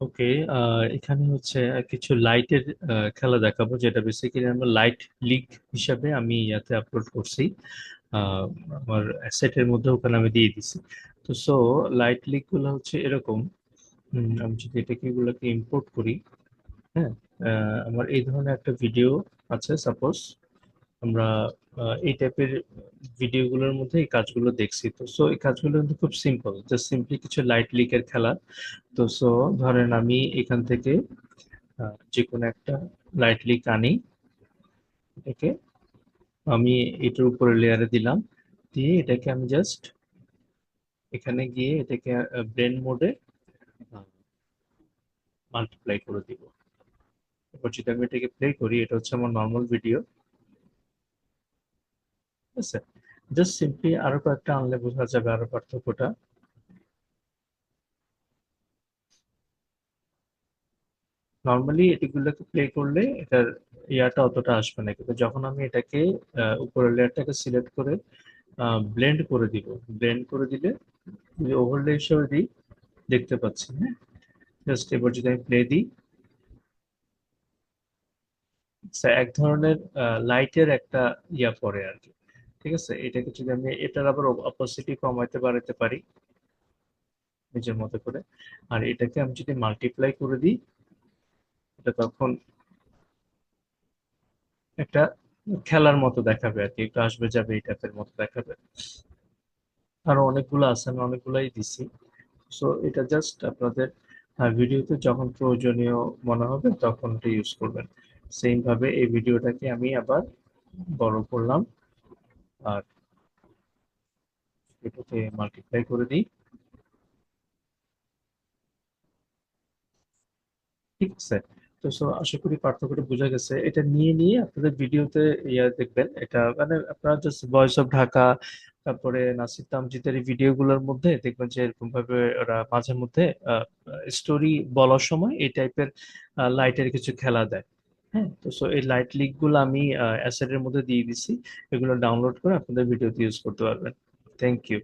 ওকে, এখানে হচ্ছে কিছু লাইটের খেলা দেখাবো, যেটা বেসিক্যালি আমরা লাইট লিগ হিসাবে আমি ইয়াতে আপলোড করছি। আহ, আমার অ্যাসেটের মধ্যে ওখানে আমি দিয়ে দিছি। তো লাইট লিগ গুলো হচ্ছে এরকম। আমি যদি এটাকে এগুলোকে ইম্পোর্ট করি, হ্যাঁ, আমার এই ধরনের একটা ভিডিও আছে সাপোজ। আমরা এই টাইপের ভিডিওগুলোর মধ্যে এই কাজগুলো দেখছি। তো এই কাজগুলো কিন্তু খুব সিম্পল, জাস্ট সিম্পলি কিছু লাইট লিকের খেলা। তো ধরেন আমি এখান থেকে যে কোনো একটা লাইট লিক আনি, এটাকে আমি এটার উপরে লেয়ারে দিলাম, দিয়ে এটাকে আমি জাস্ট এখানে গিয়ে এটাকে ব্লেন্ড মোডে মাল্টিপ্লাই করে দিব। এবার যদি আমি এটাকে প্লে করি, এটা হচ্ছে আমার নর্মাল ভিডিও। ঠিক আছে, জাস্ট সিম্পলি আরো কয়েকটা আনলে বোঝা যাবে আরো পার্থক্যটা। নর্মালি এটিগুলোকে প্লে করলে এটার ইয়াটা অতটা আসবে না, কিন্তু যখন আমি এটাকে উপরের লেয়ারটাকে সিলেক্ট করে ব্লেন্ড করে দিব, ব্লেন্ড করে দিলে ওভারলে হিসেবে দিই, দেখতে পাচ্ছি, হ্যাঁ। জাস্ট এবার যদি আমি প্লে দিই, এক ধরনের লাইটের একটা ইয়া পড়ে আর কি। ঠিক আছে, এটাকে যদি আমি এটার আবার অপোসিটি কমাইতে বাড়াতে পারি নিজের মতো করে, আর এটাকে আমি যদি মাল্টিপ্লাই করে দিই, এটা তখন একটা খেলার মতো দেখাবে আর কি, একটু আসবে যাবে এই টাইপের মতো দেখাবে। আরো অনেকগুলো আছে, আমি অনেকগুলাই দিছি। এটা জাস্ট আপনাদের ভিডিওতে যখন প্রয়োজনীয় মনে হবে তখন এটা ইউজ করবেন। সেম ভাবে এই ভিডিওটাকে আমি আবার বড় করলাম, আর এটাকে মাল্টিপ্লাই করে দিই। ঠিক আছে, আশা করি পার্থক্যটা বোঝা গেছে। এটা নিয়ে নিয়ে আপনাদের ভিডিওতে ইয়া দেখবেন, এটা মানে আপনারা জাস্ট ভয়েস অফ ঢাকা, তারপরে নাসির তামজিদের এই ভিডিওগুলোর মধ্যে দেখবেন যে এরকম ভাবে ওরা মাঝে মধ্যে স্টোরি বলার সময় এই টাইপের লাইটের কিছু খেলা দেয়। হ্যাঁ, এই লাইট লিঙ্ক গুলো আমি অ্যাসেটের মধ্যে দিয়ে দিছি, এগুলো ডাউনলোড করে আপনাদের ভিডিওতে ইউজ করতে পারবেন। Thank you.